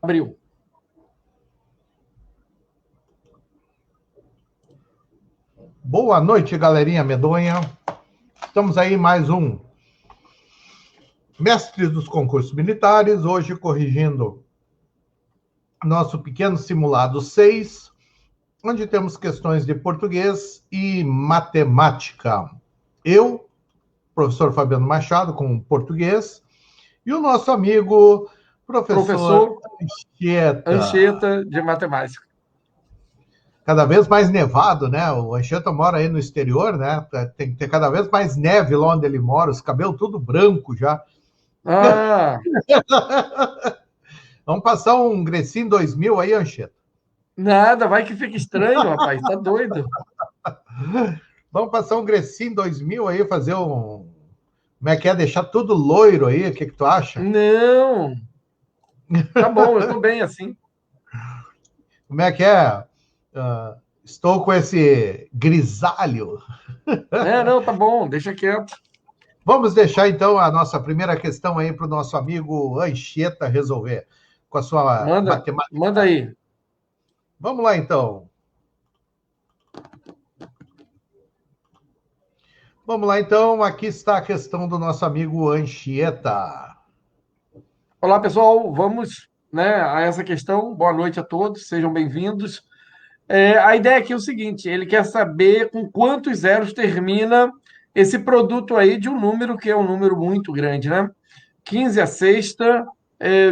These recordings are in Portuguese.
Abriu. Boa noite, galerinha medonha. Estamos aí em mais um Mestres dos Concursos Militares, hoje corrigindo nosso pequeno simulado 6, onde temos questões de português e matemática. Eu, professor Fabiano Machado, com português, e o nosso amigo, professor Anchieta, de matemática. Cada vez mais nevado, né? O Anchieta mora aí no exterior, né? Tem que ter cada vez mais neve lá onde ele mora, os cabelos tudo branco já. Ah! Vamos passar um Grecin 2000 aí, Anchieta? Nada, vai que fica estranho, rapaz, tá doido. Vamos passar um Grecin 2000 aí, fazer um... Como é que é? Deixar tudo loiro aí, o que tu acha? Não! Tá bom, eu tô bem assim. Como é que é? Estou com esse grisalho. Não, tá bom, deixa quieto. Vamos deixar, então, a nossa primeira questão aí para o nosso amigo Anchieta resolver com a sua matemática. Manda aí. Vamos lá, então. Vamos lá, então. Aqui está a questão do nosso amigo Anchieta. Olá, pessoal, vamos, a essa questão. Boa noite a todos, sejam bem-vindos. A ideia aqui é o seguinte, ele quer saber com quantos zeros termina esse produto aí de um número que é um número muito grande, né? 15 a sexta,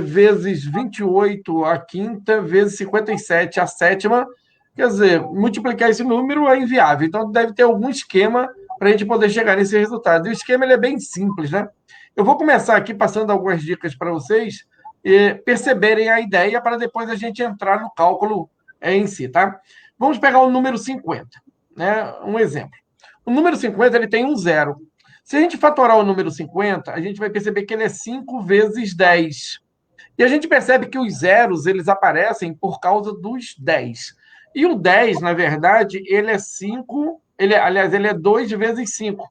vezes 28 a quinta, vezes 57 a sétima. Quer dizer, multiplicar esse número é inviável. Então, deve ter algum esquema para a gente poder chegar nesse resultado. E o esquema ele é bem simples, né? Eu vou começar aqui passando algumas dicas para vocês perceberem a ideia para depois a gente entrar no cálculo em si, tá? Vamos pegar o número 50, né? Um exemplo. O número 50 ele tem um zero. Se a gente fatorar o número 50, a gente vai perceber que ele é 5 vezes 10. E a gente percebe que os zeros eles aparecem por causa dos 10. E o 10, na verdade, ele é 5, aliás, ele é 2 vezes 5.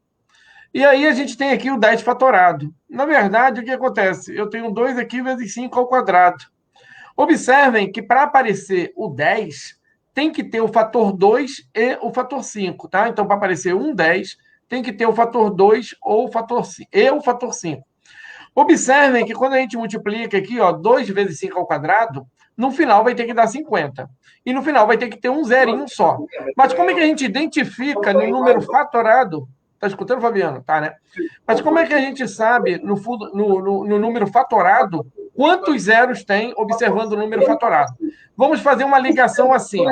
E aí a gente tem aqui o 10 fatorado. Na verdade, o que acontece? Eu tenho 2 aqui vezes 5 ao quadrado. Observem que para aparecer o 10, tem que ter o fator 2 e o fator 5, tá? Então, para aparecer um 10, tem que ter o fator 2 ou o fator 5, e o fator 5. Observem que quando a gente multiplica aqui, ó, 2 vezes 5 ao quadrado, no final vai ter que dar 50. E no final vai ter que ter um zerinho só. Mas como é que a gente identifica no número fatorado? Tá escutando, Fabiano? Tá, né? Mas como é que a gente sabe no número fatorado quantos zeros tem observando o número fatorado? Vamos fazer uma ligação assim. Ó.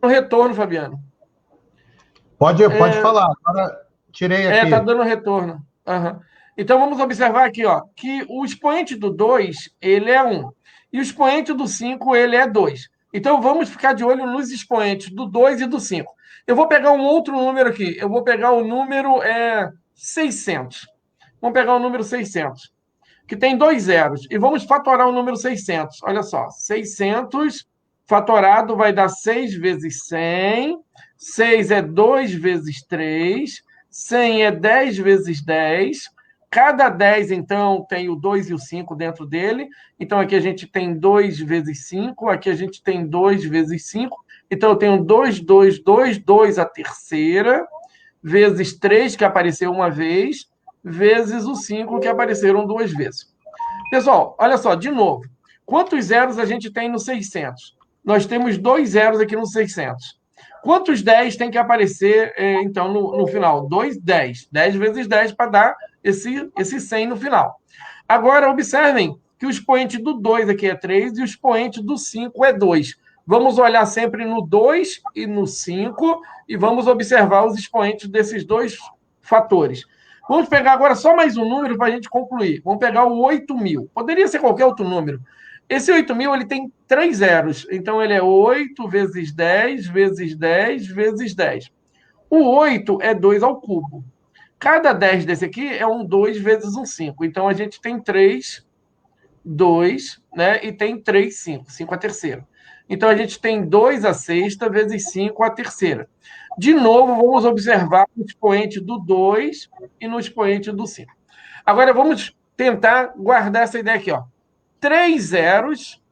No retorno, Fabiano. Pode falar. Agora tirei aqui. Tá dando retorno. Uhum. Então vamos observar aqui, ó, que o expoente do 2, ele é 1. E o expoente do 5, ele é 2. Então vamos ficar de olho nos expoentes do 2 e do 5. Eu vou pegar um outro número aqui. Eu vou pegar o número 600. Vamos pegar o número 600, que tem 2 zeros. E vamos fatorar o número 600. Olha só, 600 fatorado vai dar 6 vezes 100. 6 é 2 vezes 3. 100 é 10 vezes 10. Cada 10, então, tem o 2 e o 5 dentro dele. Então, aqui a gente tem 2 vezes 5. Aqui a gente tem 2 vezes 5. Então, eu tenho 2, 2, 2, 2 a terceira, vezes 3, que apareceu uma vez, vezes o 5, que apareceram 2 vezes. Pessoal, olha só, de novo. Quantos zeros a gente tem no 600? Nós temos 2 zeros aqui no 600. Quantos 10 tem que aparecer, então, no final? 2, 10. 10 vezes 10 para dar esse 100 no final. Agora, observem que o expoente do 2 aqui é 3 e o expoente do 5 é 2. Vamos olhar sempre no 2 e no 5 e vamos observar os expoentes desses dois fatores. Vamos pegar agora só mais um número para a gente concluir. Vamos pegar o 8.000. Poderia ser qualquer outro número. Esse 8.000 ele tem 3 zeros. Então, ele é 8 vezes 10 vezes 10 vezes 10. O 8 é 2 ao cubo. Cada 10 desse aqui é um 2 vezes um 5. Então, a gente tem 3, 2, né? E tem 3, 5. 5 a terceira. Então, a gente tem 2 a sexta vezes 5 a terceira. De novo, vamos observar no expoente do 2 e no expoente do 5. Agora, vamos tentar guardar essa ideia aqui, ó. 3 zeros,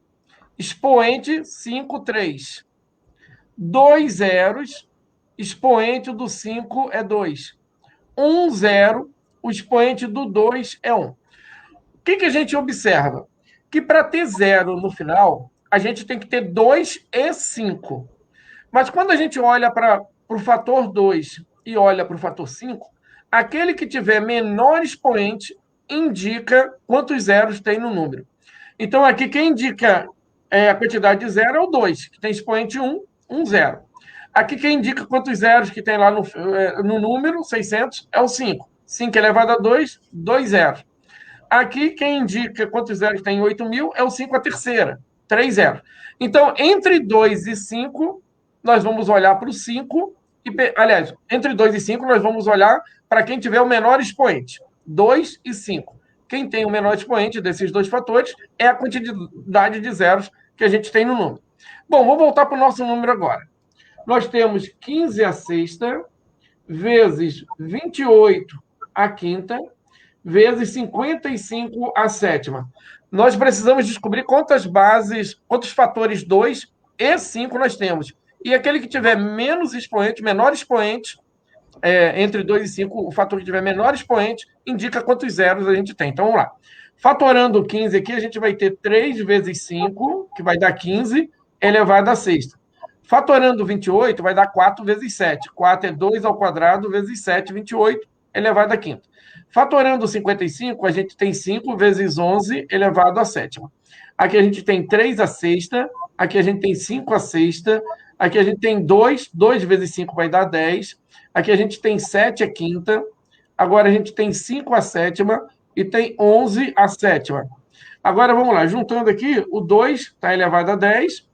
expoente 5, 3. 2 zeros, expoente do 5 é 2. 1 zero, o expoente do 2 é 1. O que a gente observa? Que para ter zero no final, a gente tem que ter 2 e 5. Mas quando a gente olha para o fator 2 e olha para o fator 5, aquele que tiver menor expoente indica quantos zeros tem no número. Então, aqui, quem indica a quantidade de zero é o 2, que tem expoente 1, 1 zero. Aqui, quem indica quantos zeros que tem lá no número, 600, é o 5. 5 elevado a 2, 2 zeros. Aqui, quem indica quantos zeros tem em 8.000 é o 5 a terceira, 3 zeros. Então, entre 2 e 5, nós vamos olhar para o 5. Aliás, entre 2 e 5, nós vamos olhar para quem tiver o menor expoente, 2 e 5. Quem tem o menor expoente desses dois fatores é a quantidade de zeros que a gente tem no número. Bom, vou voltar para o nosso número agora. Nós temos 15 a sexta, vezes 28 a quinta, vezes 55 a sétima. Nós precisamos descobrir quantas bases, quantos fatores 2 e 5 nós temos. E aquele que tiver menos expoente, menor expoente, entre 2 e 5, o fator que tiver menor expoente, indica quantos zeros a gente tem. Então, vamos lá. Fatorando 15 aqui, a gente vai ter 3 vezes 5, que vai dar 15, elevado a sexta. Fatorando 28, vai dar 4 vezes 7. 4 é 2 ao quadrado vezes 7, 28, elevado a quinta. Fatorando 55, a gente tem 5 vezes 11, elevado a sétima. Aqui a gente tem 3 a sexta, aqui a gente tem 5 a sexta, aqui a gente tem 2, 2 vezes 5 vai dar 10, aqui a gente tem 7 a quinta, agora a gente tem 5 a sétima e tem 11 a sétima. Agora vamos lá, juntando aqui, o 2 está elevado a 10,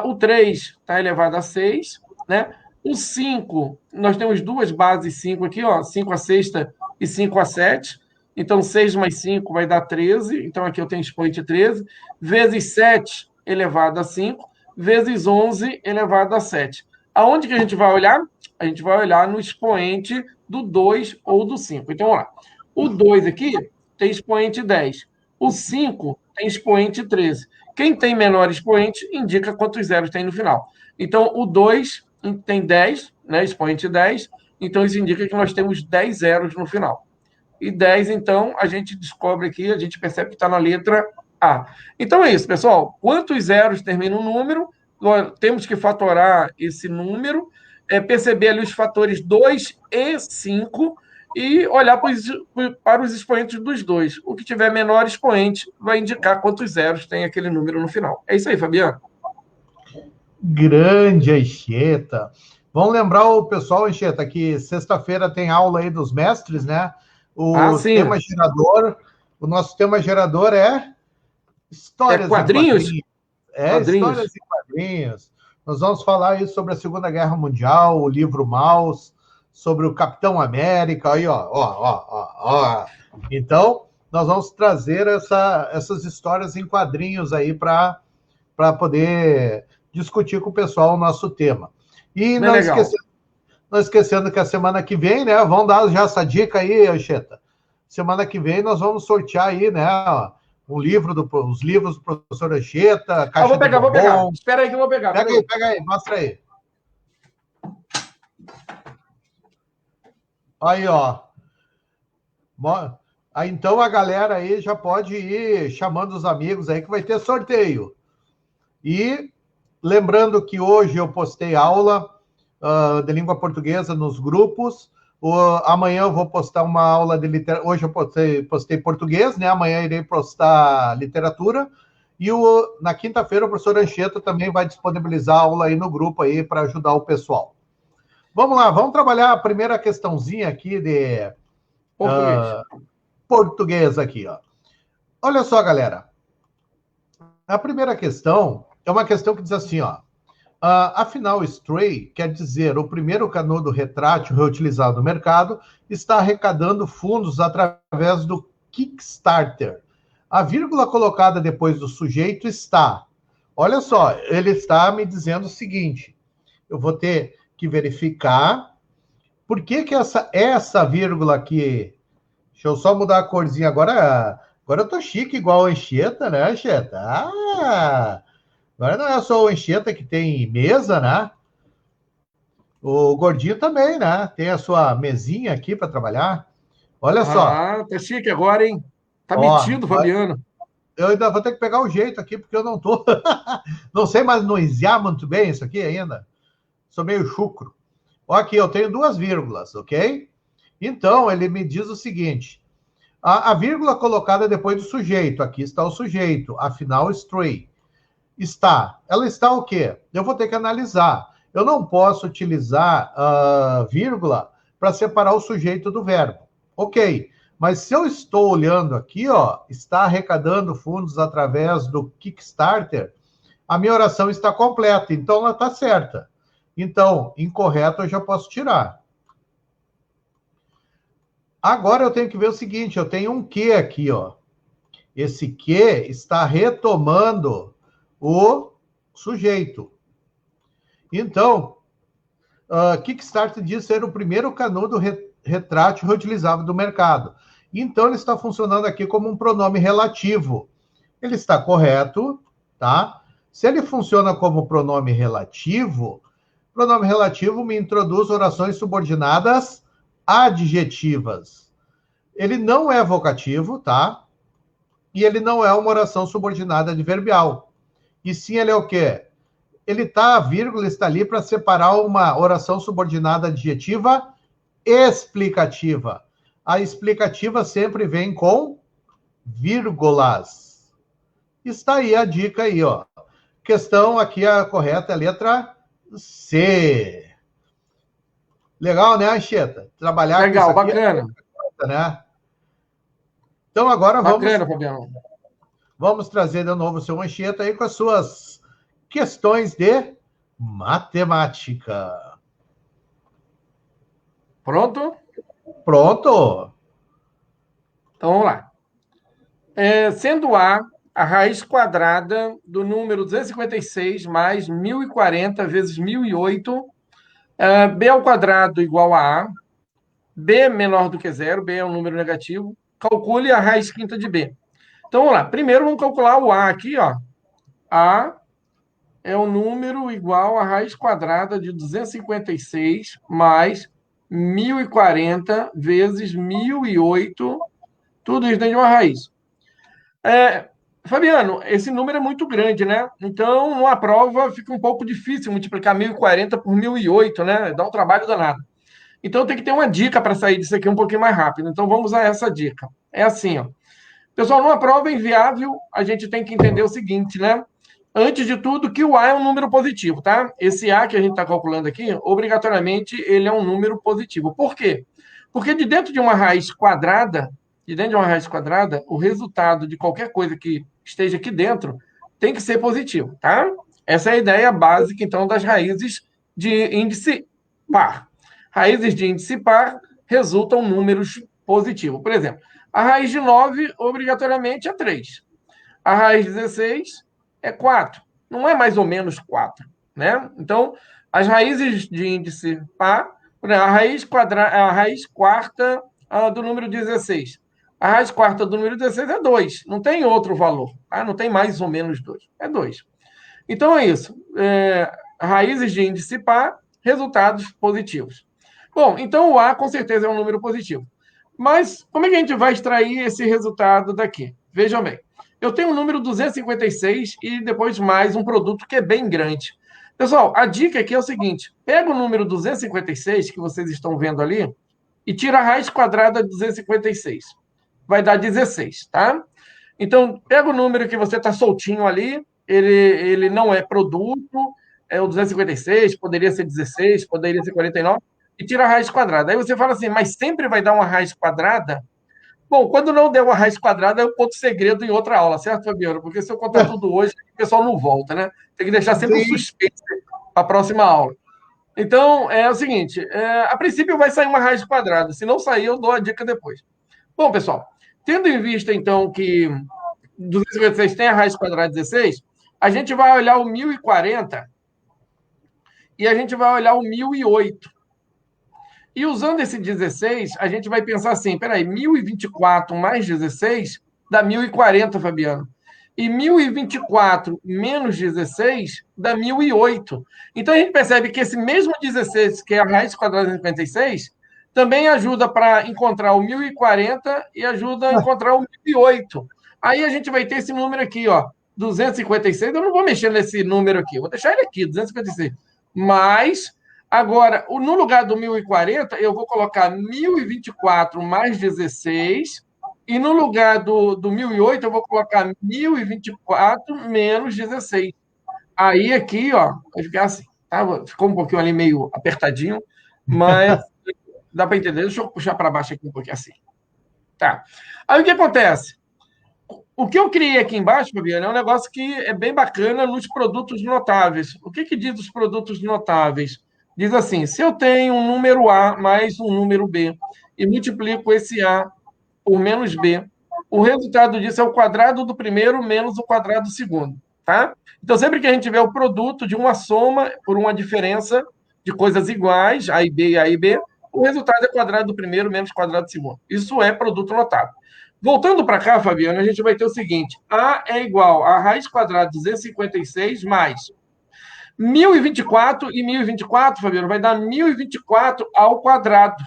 o 3 está elevado a 6, né? O 5, nós temos duas bases 5 aqui, ó, 5 a sexta e 5 a 7. Então, 6 mais 5 vai dar 13. Então, aqui eu tenho expoente 13. Vezes 7 elevado a 5. Vezes 11 elevado a 7. Aonde que a gente vai olhar? A gente vai olhar no expoente do 2 ou do 5. Então, vamos lá. O 2 aqui tem expoente 10. O 5 tem expoente 13. Quem tem menor expoente indica quantos zeros tem no final. Então, o 2 tem 10, né, expoente 10. Então, isso indica que nós temos 10 zeros no final. E 10, então, a gente descobre aqui, a gente percebe que está na letra A. Então, é isso, pessoal. Quantos zeros termina um número? Nós temos que fatorar esse número, perceber ali os fatores 2 e 5 e olhar para os expoentes dos dois. O que tiver menor expoente vai indicar quantos zeros tem aquele número no final. É isso aí, Fabiano. Grande, Anchieta. Vamos lembrar o pessoal, Anchieta, que sexta-feira tem aula aí dos mestres, né? Tema gerador, o nosso tema gerador é histórias quadrinhos? Em quadrinhos. Histórias em quadrinhos. Nós vamos falar aí sobre a Segunda Guerra Mundial, o livro Maus, sobre o Capitão América, aí, ó. Então, nós vamos trazer essas histórias em quadrinhos aí para poder discutir com o pessoal o nosso tema. E não esquecendo que a semana que vem, né? Vamos dar já essa dica aí, Anchieta. Semana que vem nós vamos sortear aí, né? Os livros do professor Anchieta. Vou pegar. Espera aí que eu vou pegar. Pega aí, mostra aí. Aí, ó. Aí, então a galera aí já pode ir chamando os amigos aí que vai ter sorteio. E lembrando que hoje eu postei aula de língua portuguesa nos grupos. Amanhã eu vou postar uma aula de literatura. Hoje eu postei português, né? Amanhã irei postar literatura. E na quinta-feira o professor Anchieta também vai disponibilizar aula aí no grupo aí para ajudar o pessoal. Vamos lá, vamos trabalhar a primeira questãozinha aqui de português aqui, ó. Olha só, galera. A primeira questão é uma questão que diz assim, ó. Afinal, Stray quer dizer o primeiro canudo retrátil reutilizado no mercado está arrecadando fundos através do Kickstarter. A vírgula colocada depois do sujeito está. Olha só, ele está me dizendo o seguinte. Eu vou ter que verificar por que essa vírgula aqui Deixa eu só mudar a corzinha agora. Agora eu tô chique igual a Anchieta, né, Anchieta? Agora não é só o Anchieta que tem mesa, né? O Gordinho também, né? Tem a sua mesinha aqui para trabalhar. Olha só. Tá chique agora, hein? Tá Ó, metido, Fabiano. eu ainda vou ter que pegar o jeito aqui, porque eu não tô. Não sei manusear muito bem isso aqui ainda. Sou meio chucro. Ó, aqui, eu tenho duas vírgulas, ok? Então, ele me diz o seguinte: a vírgula colocada depois do sujeito. Aqui está o sujeito, afinal, stray. Ela está o quê? Eu vou ter que analisar. Eu não posso utilizar vírgula para separar o sujeito do verbo. Ok, mas se eu estou olhando aqui, ó, está arrecadando fundos através do Kickstarter, a minha oração está completa, então ela está certa. Então, incorreto eu já posso tirar. Agora eu tenho que ver o seguinte, eu tenho um que aqui, ó. Esse que está retomando o sujeito. Então, Kickstarter diz ser o primeiro canudo retrátil reutilizável do mercado. Então, ele está funcionando aqui como um pronome relativo. Ele está correto, tá? Se ele funciona como pronome relativo me introduz orações subordinadas adjetivas. Ele não é vocativo, tá? E ele não é uma oração subordinada adverbial. E sim, ele é o quê? A vírgula está ali para separar uma oração subordinada adjetiva explicativa. A explicativa sempre vem com vírgulas. Está aí a dica aí, ó. Questão aqui, a correta é a letra C. Legal, né, Anchieta? Trabalhar Legal, com isso aqui bacana. né? Então agora Bacana, Fabiano. vamos trazer de novo o seu Anchieta aí com as suas questões de matemática. Pronto? Pronto. Então vamos lá. Sendo a raiz quadrada do número 256 mais 1040 vezes 1008, b ao quadrado igual a b menor do que zero, b é um número negativo, calcule a raiz quinta de b. Então vamos lá. Primeiro vamos calcular o a aqui, ó. A é um número igual à raiz quadrada de 256 mais 1040 vezes 1008, tudo isso dentro de uma raiz. Fabiano, esse número é muito grande, né? Então, numa prova fica um pouco difícil multiplicar 1040 por 1008, né? Dá um trabalho danado. Então, tem que ter uma dica para sair disso aqui um pouquinho mais rápido. Então, vamos a essa dica. É assim, ó. Pessoal, numa prova inviável, a gente tem que entender o seguinte, né? Antes de tudo, que o A é um número positivo, tá? Esse A que a gente está calculando aqui, obrigatoriamente, ele é um número positivo. Por quê? Porque de dentro de uma raiz quadrada, o resultado de qualquer coisa que esteja aqui dentro tem que ser positivo, tá? Essa é a ideia básica, então, das raízes de índice par. Raízes de índice par resultam números positivos. Por exemplo, a raiz de 9, obrigatoriamente, é 3. A raiz de 16 é 4. Não é mais ou menos 4, né? Então, as raízes de índice par, a raiz quarta do número 16. A raiz quarta do número 16 é 2. Não tem outro valor. Tá? Não tem mais ou menos 2. É 2. Então, é isso. Raízes de índice par, resultados positivos. Bom, então o A com certeza é um número positivo. Mas como é que a gente vai extrair esse resultado daqui? Vejam bem. Eu tenho o número 256 e depois mais um produto que é bem grande. Pessoal, a dica aqui é o seguinte: pega o número 256 que vocês estão vendo ali e tira a raiz quadrada de 256. Vai dar 16, tá? Então, pega o número que você está soltinho ali, ele não é produto, é o 256, poderia ser 16, poderia ser 49, e tira a raiz quadrada. Aí você fala assim, mas sempre vai dar uma raiz quadrada? Bom, quando não der uma raiz quadrada, eu conto segredo em outra aula, certo, Fabiano? Porque se eu contar tudo hoje, o pessoal não volta, né? Tem que deixar sempre um suspense para a próxima aula. Então, é o seguinte, a princípio vai sair uma raiz quadrada. Se não sair, eu dou a dica depois. Bom, pessoal, tendo em vista, então, que 256 tem a raiz quadrada de 16, a gente vai olhar o 1040 e a gente vai olhar o 1008. E usando esse 16, a gente vai pensar assim, peraí, 1024 mais 16 dá 1040, Fabiano. E 1024 menos 16 dá 1008. Então a gente percebe que esse mesmo 16, que é a raiz quadrada de 56, também ajuda para encontrar o 1040 e ajuda a encontrar o 1008. Aí a gente vai ter esse número aqui, ó, 256. Eu não vou mexer nesse número aqui, eu vou deixar ele aqui, 256. Mas agora, no lugar do 1040, eu vou colocar 1024 mais 16, e no lugar do 1008, eu vou colocar 1024 menos 16. Aí aqui, ó, vai ficar assim. Tá? Ficou um pouquinho ali meio apertadinho, mas dá para entender. Deixa eu puxar para baixo aqui um pouquinho assim. Tá. Aí o que acontece? O que eu criei aqui embaixo, Fabiano, é um negócio que é bem bacana nos produtos notáveis. O que diz os produtos notáveis? Diz assim: se eu tenho um número A mais um número B e multiplico esse A por menos B, o resultado disso é o quadrado do primeiro menos o quadrado do segundo. Tá? Então, sempre que a gente tiver o produto de uma soma por uma diferença de coisas iguais, A e B e A e B, o resultado é quadrado do primeiro menos quadrado do segundo. Isso é produto notável. Voltando para cá, Fabiano, a gente vai ter o seguinte: A é igual a raiz quadrada de 256 mais 1024 e 1024, Fabiano, vai dar 1024 ao quadrado.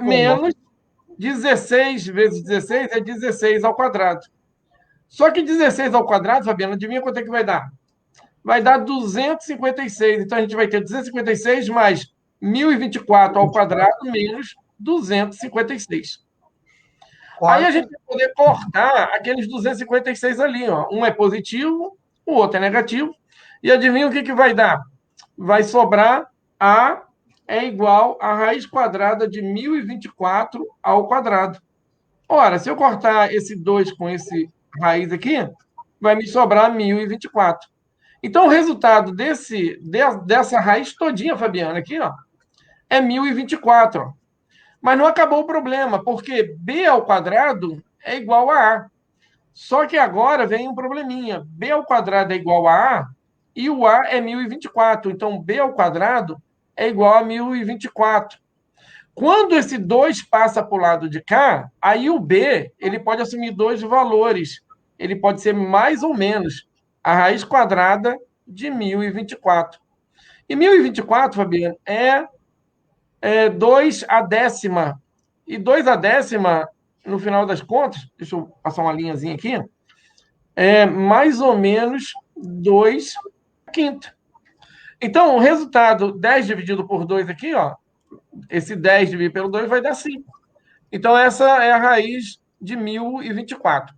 Menos 16 vezes 16 é 16 ao quadrado. Só que 16 ao quadrado, Fabiano, adivinha quanto é que vai dar? Vai dar 256. Então a gente vai ter 256 mais 1024 ao quadrado menos 256. Aí a gente vai poder cortar aqueles 256 ali, ó. Um é positivo, o outro é negativo. E adivinha o que vai dar? Vai sobrar A é igual a raiz quadrada de 1024 ao quadrado. Ora, se eu cortar esse 2 com esse raiz aqui, vai me sobrar 1024. Então, o resultado dessa raiz todinha, Fabiana, aqui, ó, é 1024. Ó. Mas não acabou o problema, porque b ao quadrado é igual a a. Só que agora vem um probleminha. B ao quadrado é igual a A e o A é 1024. Então, B ao quadrado é igual a 1024. Quando esse 2 passa para o lado de cá, aí o B ele pode assumir dois valores. Ele pode ser mais ou menos a raiz quadrada de 1024. E 1024, Fabiano, é 2 a décima. E 2 a décima, no final das contas, deixa eu passar uma linhazinha aqui, é mais ou menos 2 a quinta. Então, o resultado 10 dividido por 2 aqui, ó, esse 10 dividido pelo 2 vai dar 5. Então, essa é a raiz de 1024.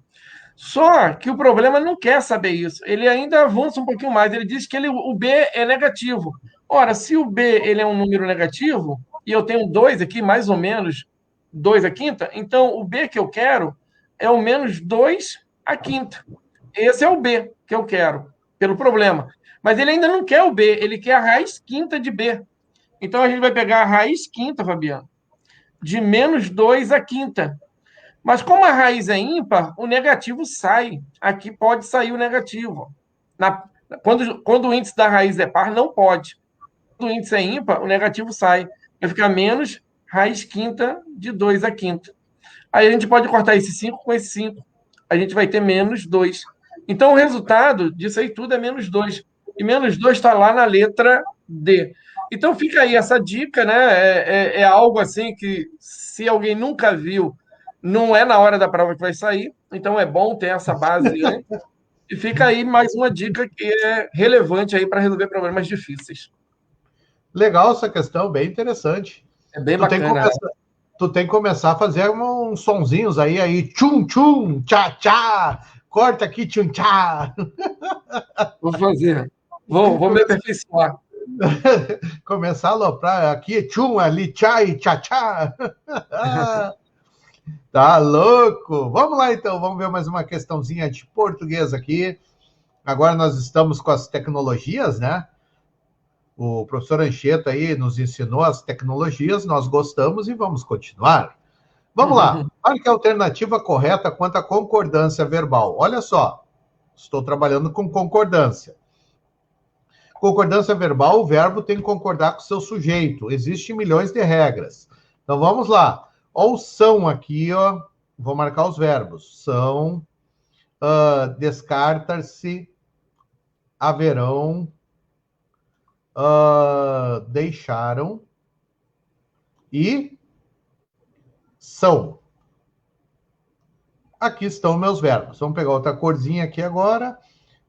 Só que o problema não quer saber isso. Ele ainda avança um pouquinho mais. Ele diz que o B é negativo. Ora, se o B ele é um número negativo, e eu tenho 2 aqui, mais ou menos 2 a quinta, então o B que eu quero é o menos 2 a quinta. Esse é o B que eu quero, pelo problema. Mas ele ainda não quer o B, ele quer a raiz quinta de B. Então a gente vai pegar a raiz quinta, Fabiano, de menos 2 a quinta. Mas como a raiz é ímpar, o negativo sai. Aqui pode sair o negativo. Quando o índice da raiz é par, não pode. Quando o índice é ímpar, o negativo sai. Vai ficar menos raiz quinta de 2 a quinta. Aí a gente pode cortar esse 5 com esse 5. A gente vai ter menos 2. Então o resultado disso aí tudo é menos 2. E menos 2 está lá na letra D. Então fica aí essa dica, né? É algo assim que, se alguém nunca viu, não é na hora da prova que vai sair, então é bom ter essa base antes. E fica aí mais uma dica que é relevante aí para resolver problemas difíceis. Legal essa questão, bem interessante. É bem bacana. Tu tem que começar a fazer uns sonzinhos aí, tchum, tchum, tchá, tchá, corta aqui, tchum, tchá. Vou fazer. Vou me aperfeiçoar. Começar a aloprar aqui, tchum, ali, tchá e tchá, tchá. Tá louco? Vamos lá, então. Vamos ver mais uma questãozinha de português aqui. Agora nós estamos com as tecnologias, né? O professor Anchieta aí nos ensinou as tecnologias, nós gostamos e vamos continuar. Vamos lá. Marque a alternativa correta quanto à concordância verbal. Olha só, estou trabalhando com concordância. Concordância verbal, o verbo tem que concordar com o seu sujeito. Existem milhões de regras. Então, vamos lá. Olha o são aqui, ó. Vou marcar os verbos. São, descarta-se, haverão, deixaram e são. Aqui estão meus verbos. Vamos pegar outra corzinha aqui agora.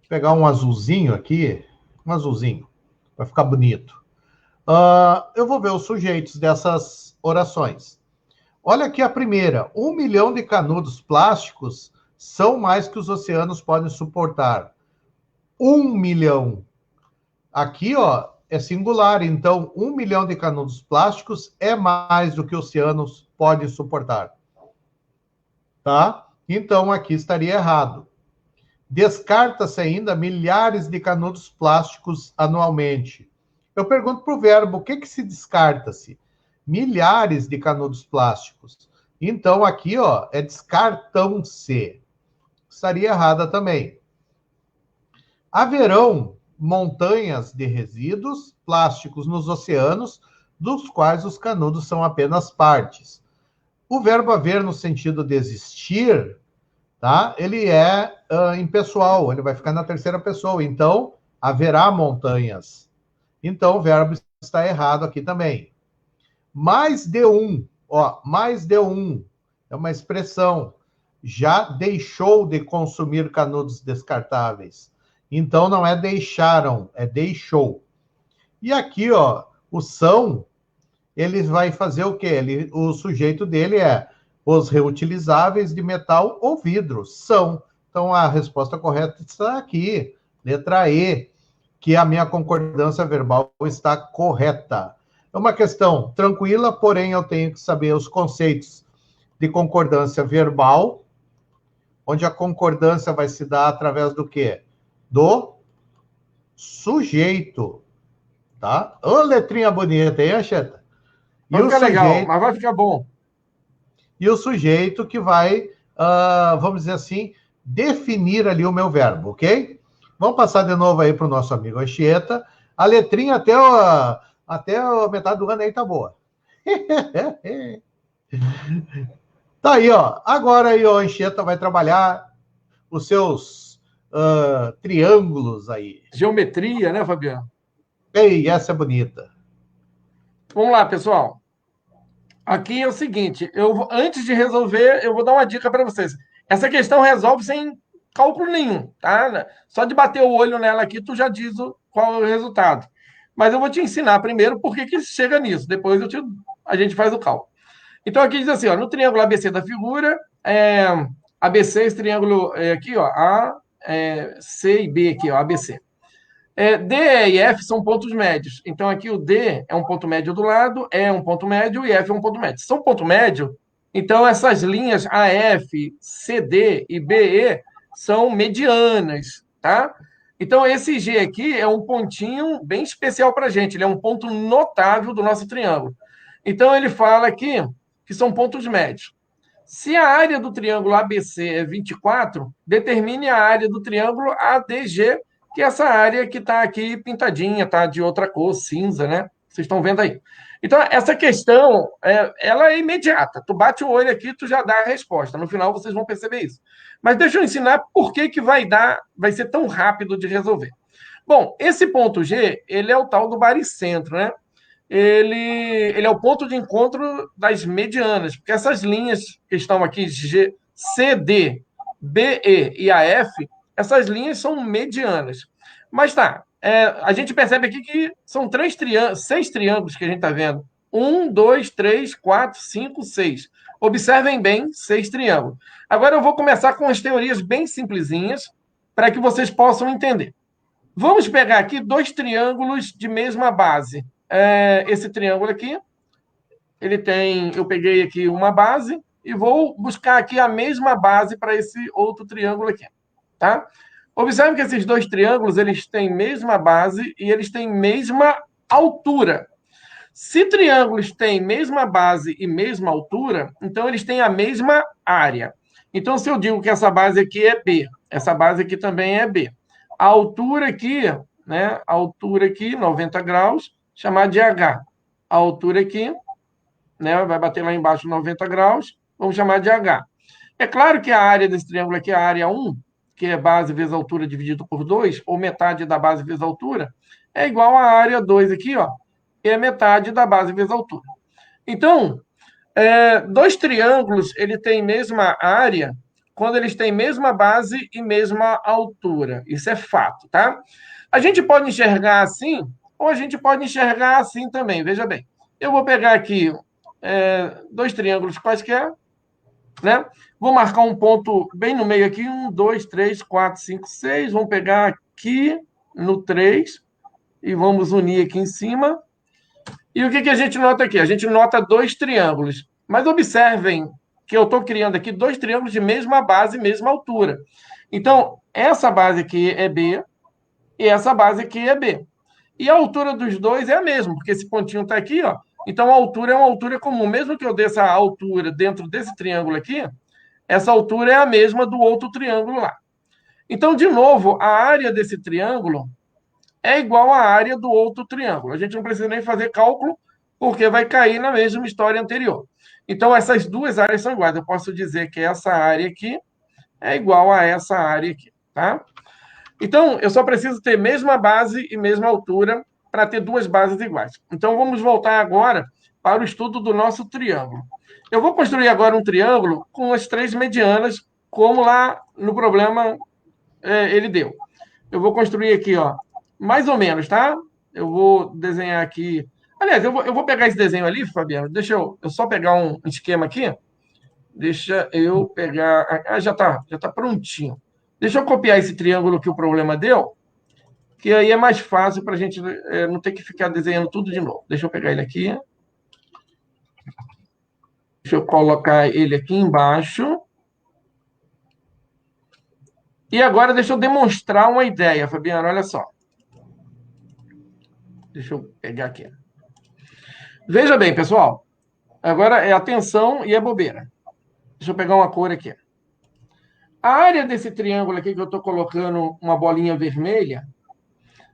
Pegar um azulzinho aqui. Um azulzinho. Vai ficar bonito. Eu vou ver os sujeitos dessas orações. Olha aqui a primeira. 1 milhão de canudos plásticos são mais que os oceanos podem suportar. 1 milhão. Aqui, ó, é singular. Então, 1 milhão de canudos plásticos é mais do que oceanos podem suportar. Tá? Então, aqui estaria errado. Descarta-se ainda milhares de canudos plásticos anualmente. Eu pergunto para o verbo, o que se descarta-se? Milhares de canudos plásticos. Então, aqui, ó, é descartam-se. Estaria errada também. Haverão montanhas de resíduos plásticos nos oceanos, dos quais os canudos são apenas partes. O verbo haver, no sentido de existir, tá? Ele é impessoal, ele vai ficar na terceira pessoa. Então, haverá montanhas. Então, o verbo está errado aqui também. Mais de um, ó, mais de um, é uma expressão. Já deixou de consumir canudos descartáveis. Então, não é deixaram, é deixou. E aqui, ó, o são, ele vai fazer o quê? O sujeito dele é os reutilizáveis de metal ou vidro. São. Então, a resposta correta está aqui. Letra E, que a minha concordância verbal está correta. É uma questão tranquila, porém eu tenho que saber os conceitos de concordância verbal, onde a concordância vai se dar através do quê? Do sujeito. Tá? Ô, letrinha bonita, hein, Ancheta? Vai ficar legal, mas vai ficar bom. E o sujeito que vai, vamos dizer assim, definir ali o meu verbo, ok? Vamos passar de novo aí para o nosso amigo Anchieta. A letrinha até a metade do ano aí tá boa. Tá aí, ó. Agora aí o Anchieta vai trabalhar os seus triângulos aí. Geometria, né, Fabiano? Ei, essa é bonita. Vamos lá, pessoal. Aqui é o seguinte, antes de resolver, eu vou dar uma dica para vocês. Essa questão resolve sem cálculo nenhum, tá? Só de bater o olho nela aqui, tu já diz qual é o resultado. Mas eu vou te ensinar primeiro por que chega nisso. Depois a gente faz o cálculo. Então, aqui diz assim, ó, no triângulo ABC da figura, ABC, esse triângulo aqui, ó, C e B aqui, ó, ABC. D, E e F são pontos médios. Então, aqui o D é um ponto médio do lado, E é um ponto médio e F é um ponto médio. São ponto médio, então essas linhas AF, CD e BE são medianas, tá? Então, esse G aqui é um pontinho bem especial para a gente. Ele é um ponto notável do nosso triângulo. Então, ele fala aqui que são pontos médios. Se a área do triângulo ABC é 24, determine a área do triângulo ADG, que é essa área que está aqui pintadinha, tá de outra cor, cinza, né? Vocês estão vendo aí. Então, essa questão, ela é imediata. Tu bate o olho aqui, tu já dá a resposta. No final, vocês vão perceber isso. Mas deixa eu ensinar por que vai ser tão rápido de resolver. Bom, esse ponto G, ele é o tal do baricentro, né? Ele é o ponto de encontro das medianas, porque essas linhas que estão aqui, G, CD, BE e AF, essas linhas são medianas. Mas tá, a gente percebe aqui que são 6 triângulos que a gente está vendo. 1, 2, 3, 4, 5, 6. Observem bem, 6 triângulos. Agora eu vou começar com as teorias bem simplesinhas, para que vocês possam entender. Vamos pegar aqui 2 triângulos de mesma base. Esse triângulo aqui, eu peguei aqui uma base e vou buscar aqui a mesma base para esse outro triângulo aqui, tá? Observe que esses 2 triângulos, eles têm mesma base e eles têm mesma altura. Se triângulos têm mesma base e mesma altura, então eles têm a mesma área. Então, se eu digo que essa base aqui é B, essa base aqui também é B. A altura aqui, né? A altura aqui, 90 graus, chamar de H. A altura aqui, né? Vai bater lá embaixo 90 graus, vamos chamar de H. É claro que a área desse triângulo aqui é a área 1, que é base vezes altura dividido por 2, ou metade da base vezes altura, é igual à área 2 aqui, ó, que é metade da base vezes altura. Então, dois triângulos, ele tem mesma área quando eles têm mesma base e mesma altura. Isso é fato, tá? A gente pode enxergar assim, ou a gente pode enxergar assim também. Veja bem, eu vou pegar aqui dois triângulos quaisquer, né? Vou marcar um ponto bem no meio aqui, 1, 2, 3, 4, 5, 6. Vamos pegar aqui no 3 e vamos unir aqui em cima. E o que a gente nota aqui? A gente nota dois triângulos. Mas observem que eu estou criando aqui dois triângulos de mesma base e mesma altura. Então, essa base aqui é B e essa base aqui é B. E a altura dos dois é a mesma, porque esse pontinho está aqui, ó. Então, a altura é uma altura comum. Mesmo que eu dê essa altura dentro desse triângulo aqui, essa altura é a mesma do outro triângulo lá. Então, de novo, a área desse triângulo é igual à área do outro triângulo. A gente não precisa nem fazer cálculo, porque vai cair na mesma história anterior. Então, essas duas áreas são iguais. Eu posso dizer que essa área aqui é igual a essa área aqui, tá? Então, eu só preciso ter mesma base e mesma altura para ter duas bases iguais. Então, vamos voltar agora para o estudo do nosso triângulo. Eu vou construir agora um triângulo com as três medianas, como lá no problema ele deu. Eu vou construir aqui, ó, mais ou menos, tá? Eu vou desenhar aqui. Aliás, eu vou pegar esse desenho ali, Fabiano. Deixa eu só pegar um esquema aqui. Deixa eu pegar. Ah, já tá prontinho. Deixa eu copiar esse triângulo que o problema deu, que aí é mais fácil para a gente não ter que ficar desenhando tudo de novo. Deixa eu pegar ele aqui. Deixa eu colocar ele aqui embaixo. E agora deixa eu demonstrar uma ideia, Fabiano. Olha só. Deixa eu pegar aqui. Veja bem, pessoal. Agora é atenção e é bobeira. Deixa eu pegar uma cor aqui. A área desse triângulo aqui que eu estou colocando uma bolinha vermelha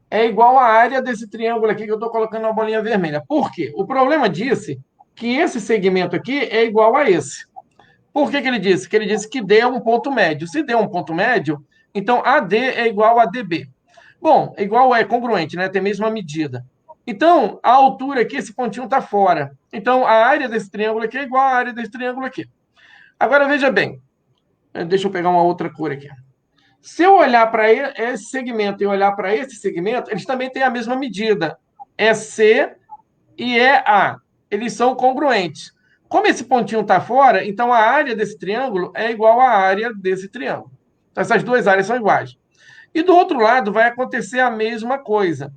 é igual à área desse triângulo aqui que eu estou colocando uma bolinha vermelha. Por quê? O problema disse que esse segmento aqui é igual a esse. Por que ele disse? Que ele disse que D é um ponto médio. Se D é um ponto médio, então AD é igual a DB. Bom, igual é congruente, né? Tem a mesma medida. Então, a altura aqui, esse pontinho está fora. Então, a área desse triângulo aqui é igual à área desse triângulo aqui. Agora, veja bem. Deixa eu pegar uma outra cor aqui. Se eu olhar para esse segmento e olhar para esse segmento, eles também têm a mesma medida. É C e é A. Eles são congruentes. Como esse pontinho está fora, então a área desse triângulo é igual à área desse triângulo. Então, essas duas áreas são iguais. E do outro lado vai acontecer a mesma coisa.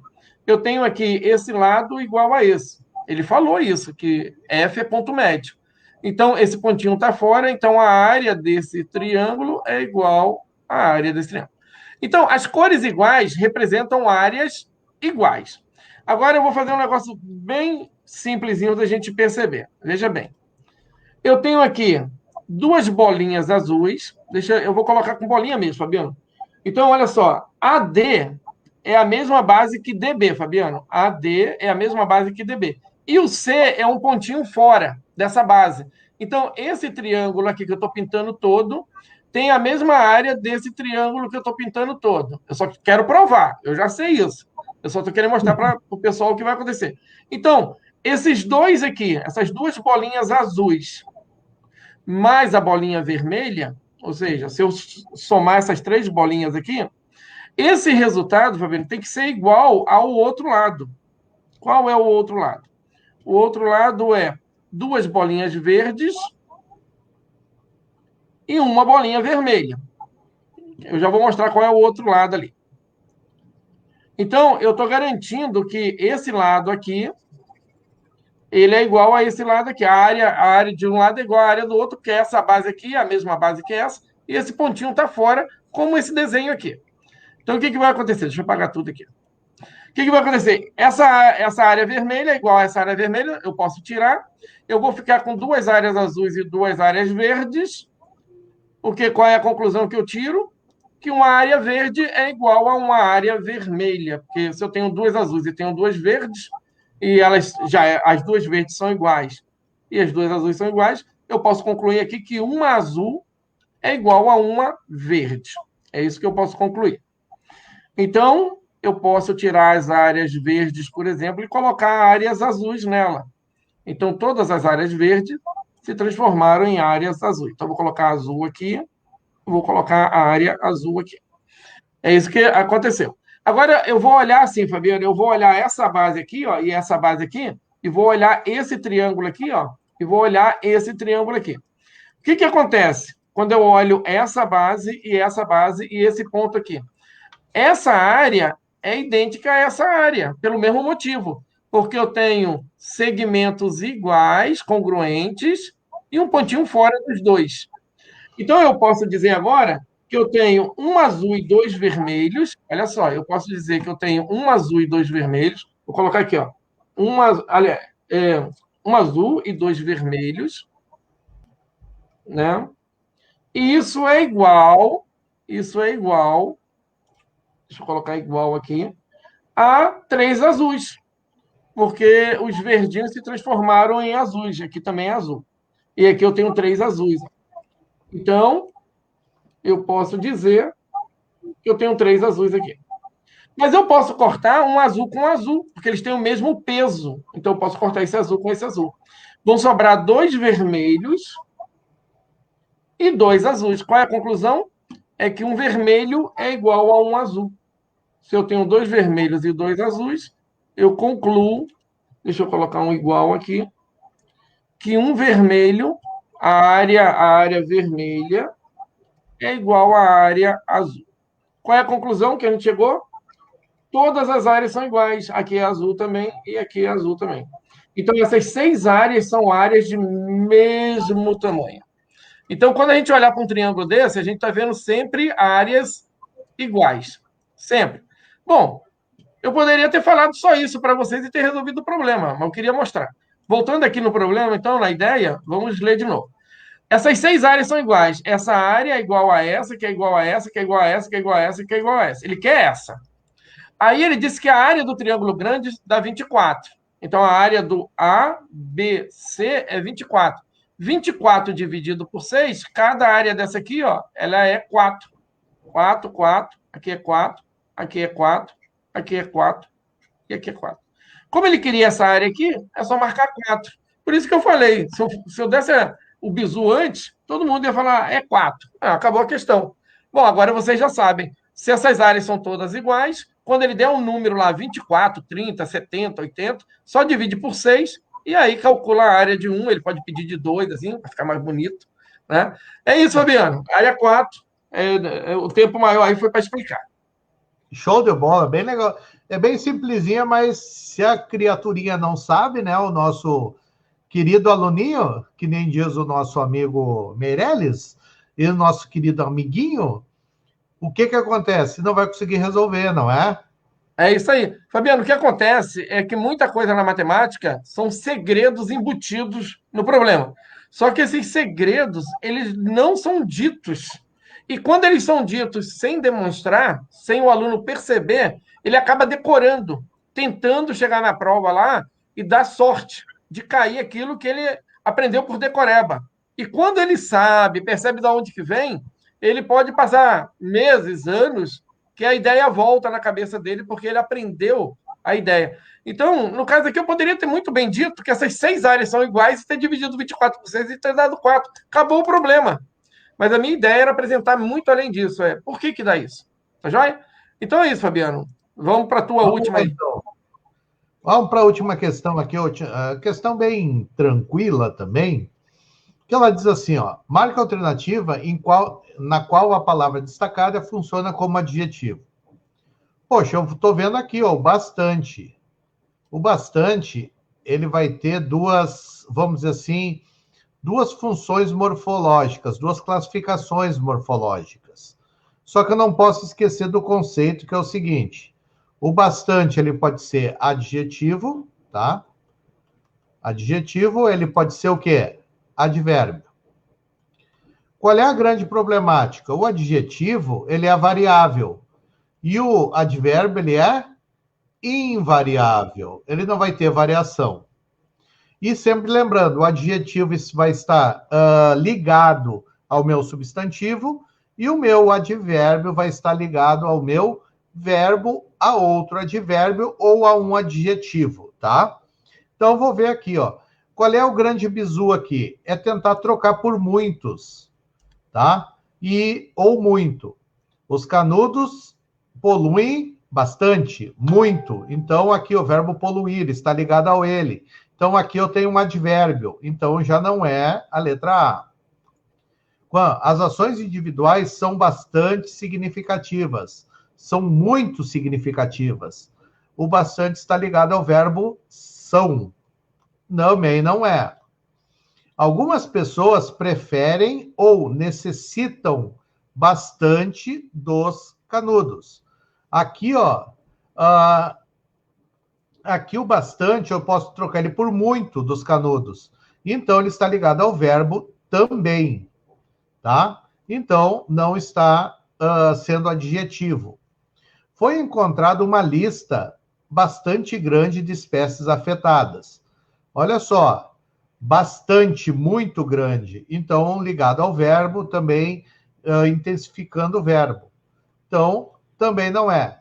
Eu tenho aqui esse lado igual a esse. Ele falou isso, que F é ponto médio. Então, esse pontinho está fora, então a área desse triângulo é igual à área desse triângulo. Então, as cores iguais representam áreas iguais. Agora eu vou fazer um negócio bem simplesinho da gente perceber. Veja bem. Eu tenho aqui duas bolinhas azuis. Eu vou colocar com bolinha mesmo, Fabiano. Então, olha só. AD é a mesma base que DB, Fabiano. AD é a mesma base que DB. E o C é um pontinho fora dessa base. Então, esse triângulo aqui que eu estou pintando todo tem a mesma área desse triângulo que eu estou pintando todo. Eu só quero provar. Eu já sei isso. Eu só estou querendo mostrar para o pessoal o que vai acontecer. Então, esses dois aqui, essas duas bolinhas azuis, mais a bolinha vermelha, ou seja, se eu somar essas três bolinhas aqui, esse resultado, Fabiano, tem que ser igual ao outro lado. Qual é o outro lado? O outro lado é duas bolinhas verdes e uma bolinha vermelha. Eu já vou mostrar qual é o outro lado ali. Então, eu estou garantindo que esse lado aqui, ele é igual a esse lado aqui. A área de um lado é igual à área do outro, que é essa base aqui, a mesma base que essa, e esse pontinho está fora, como esse desenho aqui. Então, o que vai acontecer? Deixa eu apagar tudo aqui. O que vai acontecer? Essa área vermelha é igual a essa área vermelha, eu posso tirar. Eu vou ficar com duas áreas azuis e duas áreas verdes. Qual é a conclusão que eu tiro? que uma área verde é igual a uma área vermelha, porque se eu tenho duas azuis e tenho duas verdes, e elas as duas verdes são iguais e as duas azuis são iguais, eu posso concluir aqui que uma azul é igual a uma verde. É isso que eu posso concluir. Então, eu posso tirar as áreas verdes, por exemplo, e colocar áreas azuis nela. Então, todas as áreas verdes se transformaram em áreas azuis. Então, vou colocar azul aqui, vou colocar a área azul aqui. É isso que aconteceu. Agora, eu vou olhar assim, Fabiano, eu vou olhar essa base aqui, ó, e essa base aqui, e vou olhar esse triângulo aqui, ó, e vou olhar esse triângulo aqui. O que acontece quando eu olho essa base e esse ponto aqui? Essa área é idêntica a essa área, pelo mesmo motivo, porque eu tenho segmentos iguais, congruentes, e um pontinho fora dos dois. Então, eu posso dizer agora que eu tenho um azul e dois vermelhos. Olha só, eu posso dizer que eu tenho um azul e dois vermelhos. Vou colocar aqui, ó. Aliás, um azul e dois vermelhos, né? E isso é igual, deixa eu colocar igual aqui, a três azuis, porque os verdinhos se transformaram em azuis. Aqui também é azul. E aqui eu tenho três azuis. Então, eu posso dizer que eu tenho três azuis aqui. Mas eu posso cortar um azul com um azul, porque eles têm o mesmo peso. Então, eu posso cortar esse azul com esse azul. Vão sobrar dois vermelhos e dois azuis. Qual é a conclusão? É que um vermelho é igual a um azul. Se eu tenho dois vermelhos e dois azuis, eu concluo, deixa eu colocar um igual aqui, que um vermelho, a área vermelha, é igual à área azul. Qual é a conclusão que a gente chegou? Todas as áreas são iguais. Aqui é azul também e aqui é azul também. Então, essas seis áreas são áreas de mesmo tamanho. Então, quando a gente olhar para um triângulo desse, a gente está vendo sempre áreas iguais. Sempre. Bom, eu poderia ter falado só isso para vocês e ter resolvido o problema, mas eu queria mostrar. Voltando aqui no problema, então, na ideia, vamos ler de novo. Essas seis áreas são iguais. Essa área é igual a essa, que é igual a essa, que é igual a essa, que é igual a essa, que é igual a essa. Ele quer essa. Aí ele disse que a área do triângulo grande dá 24. Então, a área do ABC é 24. 24 dividido por 6, cada área dessa aqui, ó, ela é 4. 4, 4, aqui é 4, aqui é 4, aqui é 4 e aqui é 4. Como ele queria essa área aqui, é só marcar 4. Por isso que eu falei, se eu desse o bizu antes, todo mundo ia falar, é 4. Acabou a questão. Bom, agora vocês já sabem. Se essas áreas são todas iguais, quando ele der um número lá, 24, 30, 70, 80, só divide por 6 e aí calcula a área de 1. Ele pode pedir de 2, assim, para ficar mais bonito. Né? É isso, Fabiano. Área 4. O tempo maior aí foi para explicar. Show de bola, bem legal. É bem simplesinha, mas se a criaturinha não sabe, né? O nosso querido aluninho, que nem diz o nosso amigo Meirelles, e o nosso querido amiguinho, o que acontece? Não vai conseguir resolver, não é? É isso aí. Fabiano, o que acontece é que muita coisa na matemática são segredos embutidos no problema. Só que esses segredos, eles não são ditos. E quando eles são ditos sem demonstrar, sem o aluno perceber, ele acaba decorando, tentando chegar na prova lá e dar sorte de cair aquilo que ele aprendeu por decoreba. E quando ele sabe, percebe de onde que vem, ele pode passar meses, anos, que a ideia volta na cabeça dele porque ele aprendeu a ideia. Então, no caso aqui, eu poderia ter muito bem dito que essas seis áreas são iguais e ter dividido 24 por 6 e ter dado 4. Acabou o problema. Mas a minha ideia era apresentar muito além disso. Por que dá isso? Tá joia? Então é isso, Fabiano. Vamos para a tua última aí. Então. Vamos para a última questão aqui, questão bem tranquila também, que ela diz assim, ó, marca a alternativa na qual a palavra destacada funciona como adjetivo. Poxa, eu estou vendo aqui, ó, o bastante. O bastante, ele vai ter duas, vamos dizer assim, duas funções morfológicas, duas classificações morfológicas. Só que eu não posso esquecer do conceito que é o seguinte, o bastante, ele pode ser adjetivo, tá? Adjetivo, ele pode ser o quê? Advérbio. Qual é a grande problemática? O adjetivo, ele é variável. E o advérbio, ele é invariável. Ele não vai ter variação. E sempre lembrando, o adjetivo vai estar ligado ao meu substantivo e o meu advérbio vai estar ligado ao meu verbo, a outro advérbio ou a um adjetivo, tá? Então, vou ver aqui, ó. Qual é o grande bizu aqui? É tentar trocar por muitos, tá? Ou muito. Os canudos poluem bastante, muito. Então, aqui o verbo poluir está ligado ao ele. Então, aqui eu tenho um advérbio. Então, já não é a letra A. As ações individuais são bastante significativas. São muito significativas. O bastante está ligado ao verbo são. Também não é. Algumas pessoas preferem ou necessitam bastante dos canudos. Aqui, ó, aqui o bastante eu posso trocar ele por muito dos canudos. Então, ele está ligado ao verbo também, tá? Então, não está sendo adjetivo. Foi encontrada uma lista bastante grande de espécies afetadas. Olha só, bastante, muito grande. Então, ligado ao verbo, também intensificando o verbo. Então, também não é.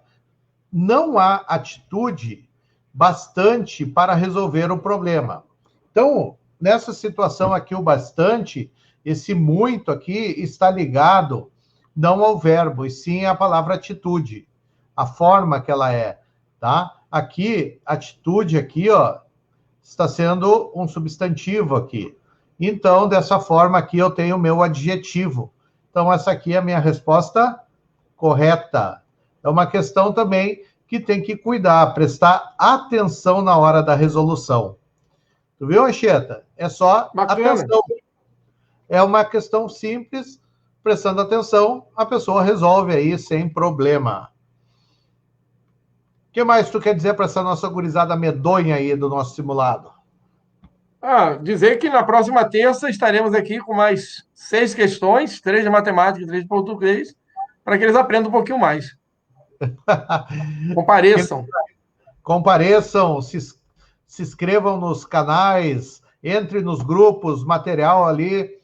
Não há atitude bastante para resolver o problema. Então, nessa situação aqui, o bastante, esse muito aqui está ligado não ao verbo, e sim à palavra atitude, a forma que ela é, tá? Aqui, atitude aqui, ó, está sendo um substantivo aqui. Então, dessa forma aqui, eu tenho o meu adjetivo. Então, essa aqui é a minha resposta correta. É uma questão também que tem que cuidar, prestar atenção na hora da resolução. Tu viu, Anchieta? É só Bacana. atenção. É uma questão simples, prestando atenção, a pessoa resolve aí sem problema. O que mais tu quer dizer para essa nossa gurizada medonha aí do nosso simulado? Dizer que na próxima terça estaremos aqui com mais 6 questões, 3 de matemática e 3 de português, para que eles aprendam um pouquinho mais. Compareçam. Compareçam, se inscrevam nos canais, entre nos grupos, material ali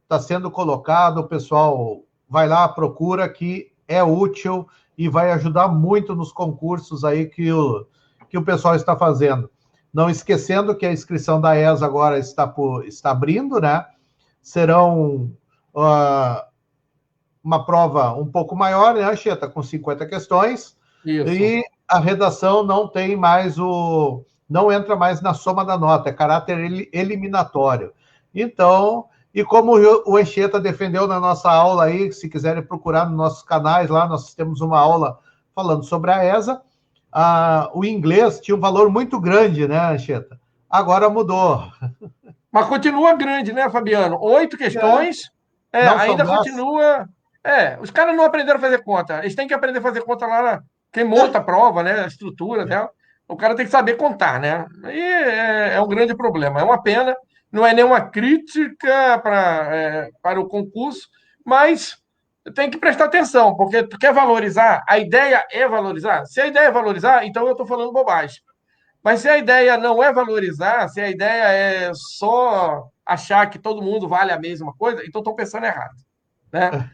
está sendo colocado, o pessoal vai lá, procura, que é útil e vai ajudar muito nos concursos aí que o pessoal está fazendo. Não esquecendo que a inscrição da ESA agora está abrindo, né? Serão uma prova um pouco maior, né, Anchieta? Com 50 questões. Isso. E a redação não tem mais não entra mais na soma da nota, é caráter eliminatório. Então, e como o Anchieta defendeu na nossa aula aí, se quiserem procurar nos nossos canais lá, nós temos uma aula falando sobre a ESA, o inglês tinha um valor muito grande, né, Anchieta? Agora mudou. Mas continua grande, né, Fabiano? 8 questões, ainda continua... os caras não aprenderam a fazer conta. Eles têm que aprender a fazer conta lá quem monta a prova, né? A estrutura, né? O cara tem que saber contar, né? Aí é um grande problema. É uma pena, não é nenhuma crítica para o concurso, mas tem que prestar atenção, porque tu quer valorizar, a ideia é valorizar. Se a ideia é valorizar, então eu estou falando bobagem. Mas se a ideia não é valorizar, se a ideia é só achar que todo mundo vale a mesma coisa, então estou pensando errado, né?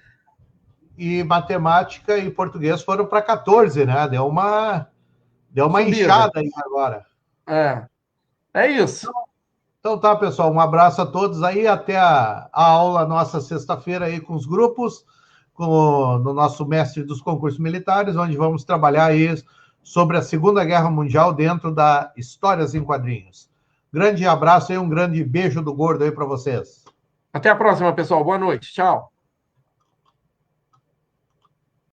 E matemática e português foram para 14, né? Deu uma inchada aí agora. É isso. Então tá, pessoal, um abraço a todos aí, até a aula nossa sexta-feira aí com os grupos, no nosso mestre dos concursos militares, onde vamos trabalhar aí sobre a Segunda Guerra Mundial dentro da Histórias em Quadrinhos. Grande abraço e um grande beijo do gordo aí para vocês. Até a próxima, pessoal. Boa noite. Tchau.